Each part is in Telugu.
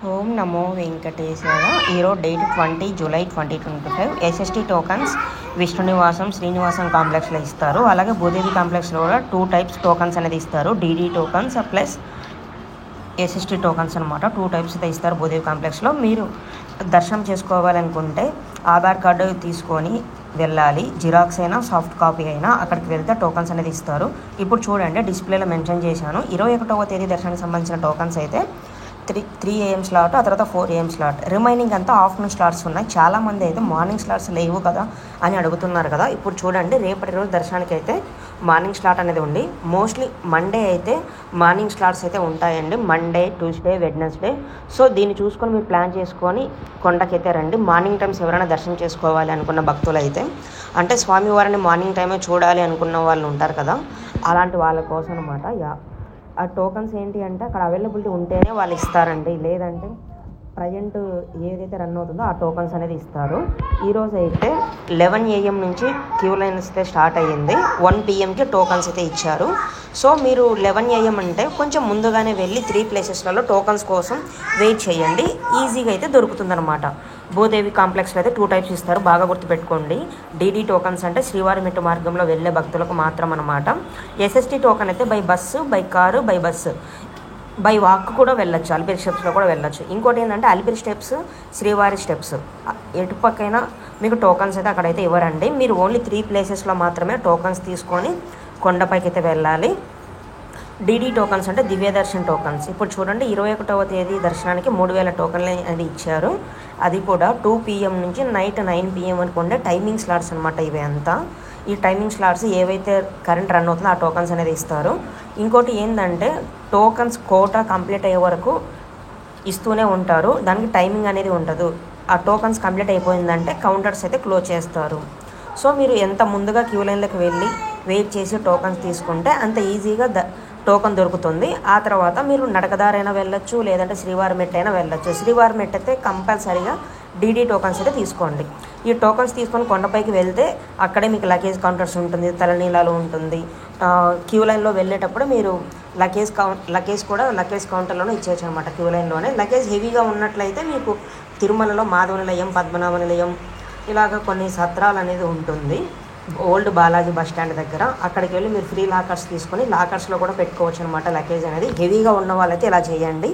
ఓం నమో వెంకటేశాయ. ఈరోజు date 20 July 2025. SST tokens Vishnu నివాసం శ్రీనివాసం కాంప్లెక్స్లో ఇస్తారు. అలాగే భూదేవి కాంప్లెక్స్లో కూడా 2 టైప్స్ టోకన్స్ అనేది ఇస్తారు. DD tokens plus SST tokens అనమాట. 2 టైప్స్ అయితే ఇస్తారు భూదేవి కాంప్లెక్స్లో. మీరు దర్శనం చేసుకోవాలనుకుంటే ఆధార్ కార్డు తీసుకొని వెళ్ళాలి. జిరాక్స్ అయినా సాఫ్ట్ కాపీ అయినా అక్కడికి వెళ్తే టోకన్స్ అనేది ఇస్తారు. ఇప్పుడు చూడండి, డిస్ప్లేలో మెన్షన్ చేశాను. 21వ తేదీ దర్శనానికి సంబంధించిన టోకన్స్ అయితే 3 AM స్లాట్, ఆ తర్వాత 4 AM స్లాట్. రిమైనింగ్ అంతా ఆఫ్టర్నూన్ స్లాట్స్ ఉన్నాయి. చాలామంది అయితే మార్నింగ్ స్లాట్స్ లేవు కదా అని అడుగుతున్నారు కదా. ఇప్పుడు చూడండి, రేపటి రోజు దర్శనానికి అయితే మార్నింగ్ స్లాట్ అనేది ఉంది. మోస్ట్లీ మండే అయితే మార్నింగ్ స్లాట్స్ అయితే ఉంటాయండి. Monday, Tuesday, Wednesday. సో దీన్ని చూసుకొని మీరు ప్లాన్ చేసుకొని కొండకైతే రండి. మార్నింగ్ టైమ్స్ ఎవరైనా దర్శనం చేసుకోవాలి అనుకున్న భక్తులు అయితే, అంటే స్వామివారిని మార్నింగ్ టైమే చూడాలి అనుకున్న వాళ్ళు ఉంటారు కదా, అలాంటి వాళ్ళ కోసం అనమాట. ఆ టోకన్స్ ఏంటి అంటే అక్కడ అవైలబిలిటీ ఉంటేనే వాళ్ళు ఇస్తారండి. లేదంటే ప్రజెంట్ ఏదైతే రన్ అవుతుందో ఆ టోకన్స్ అనేది ఇస్తారు. ఈరోజు అయితే 11 AM నుంచి క్యూ లైన్స్ అయితే స్టార్ట్ అయ్యింది. 1 PMకి టోకన్స్ అయితే ఇచ్చారు. సో మీరు 11 AM అంటే కొంచెం ముందుగానే వెళ్ళి 3 ప్లేసెస్లలో టోకన్స్ కోసం వెయిట్ చేయండి. ఈజీగా అయితే దొరుకుతుందన్నమాట. భూదేవి కాంప్లెక్స్లో అయితే 2 టైప్స్ ఇస్తారు, బాగా గుర్తుపెట్టుకోండి. డీడీ టోకన్స్ అంటే శ్రీవారి మెట్టు మార్గంలో వెళ్ళే భక్తులకు మాత్రం అనమాట. ఎస్ఎస్టీ టోకన్ అయితే by bus, by car, by bus, by walk కూడా వెళ్ళొచ్చు. అలిపిరి స్టెప్స్లో కూడా వెళ్ళొచ్చు. ఇంకోటి ఏంటంటే అలిపిరి స్టెప్స్, శ్రీవారి స్టెప్స్ ఎటుపక్కైనా మీకు టోకన్స్ అయితే అక్కడైతే ఇవ్వరండి. మీరు ఓన్లీ 3 ప్లేసెస్లో మాత్రమే టోకన్స్ తీసుకొని కొండపైకి అయితే వెళ్ళాలి. డీడీ టోకన్స్ అంటే దివ్య దర్శన్ టోకన్స్. ఇప్పుడు చూడండి, 21వ తేదీ దర్శనానికి 3000 టోకన్లు అనేది ఇచ్చారు. అది కూడా 2 PM నుంచి నైట్ 9 PM వరకు ఉండే టైమింగ్ స్లాట్స్ అనమాట. ఇవి అంతా ఈ టైమింగ్ స్లాట్స్ ఏవైతే కరెంట్ రన్ అవుతుందో ఆ టోకన్స్ అనేది ఇస్తారు. ఇంకోటి ఏంటంటే టోకన్స్ కోటా కంప్లీట్ అయ్యే వరకు ఇస్తూనే ఉంటారు. దానికి టైమింగ్ అనేది ఉండదు. ఆ టోకన్స్ కంప్లీట్ అయిపోయిందంటే కౌంటర్స్ అయితే క్లోజ్ చేస్తారు. సో మీరు ఎంత ముందుగా క్యూ లైన్లోకి వెళ్ళి వెయిట్ చేసి టోకన్స్ తీసుకుంటే అంత ఈజీగా టోకన్ దొరుకుతుంది. ఆ తర్వాత మీరు నడకదారైనా వెళ్ళొచ్చు, లేదంటే శ్రీవారి మెట్టు అయినా వెళ్ళొచ్చు. శ్రీవారి మెట్టు అయితే కంపల్సరీగా డీడీ టోకన్స్ అయితే తీసుకోండి. ఈ టోకన్స్ తీసుకొని కొండపైకి వెళ్తే అక్కడే మీకు లగేజ్ కౌంటర్స్ ఉంటుంది, తలనీలాలు ఉంటుంది. క్యూ లైన్లో వెళ్ళేటప్పుడు మీరు లగేజ్ కూడా లగేజ్ కౌంటర్లోనే ఇచ్చేయచ్చు అనమాట. క్యూ లైన్లోనే లగేజ్ హెవీగా ఉన్నట్లయితే మీకు తిరుమలలో మాధవ నిలయం, పద్మనాభ నిలయం ఇలాగ కొన్ని సత్రాలు అనేది ఉంటుంది. ఓల్డ్ బాలాజీ బస్ స్టాండ్ దగ్గర అక్కడికి వెళ్ళి మీరు ఫ్రీ లాకర్స్ తీసుకొని లాకర్స్లో కూడా పెట్టుకోవచ్చు అనమాట. లగేజ్ అనేది హెవీగా ఉన్న వాళ్ళైతే ఇలా చేయండి.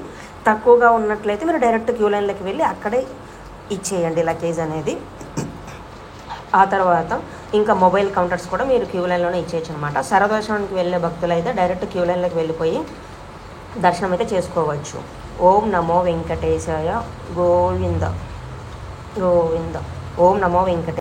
తక్కువగా ఉన్నట్లయితే మీరు డైరెక్ట్ క్యూ లైన్లోకి వెళ్ళి అక్కడే ఇచ్చేయండి లగేజ్ అనేది. ఆ తర్వాత ఇంకా మొబైల్ కౌంటర్స్ కూడా మీరు క్యూ లైన్లోనే ఇచ్చేయచ్చు అనమాట. సర్వదర్శనానికి వెళ్ళే భక్తులు అయితే డైరెక్ట్ క్యూ లైన్లోకి వెళ్ళిపోయి దర్శనం అయితే చేసుకోవచ్చు. ఓం నమో వెంకటేశాయ. గోవింద గోవింద. ఓం నమో వెంకటేశాయ.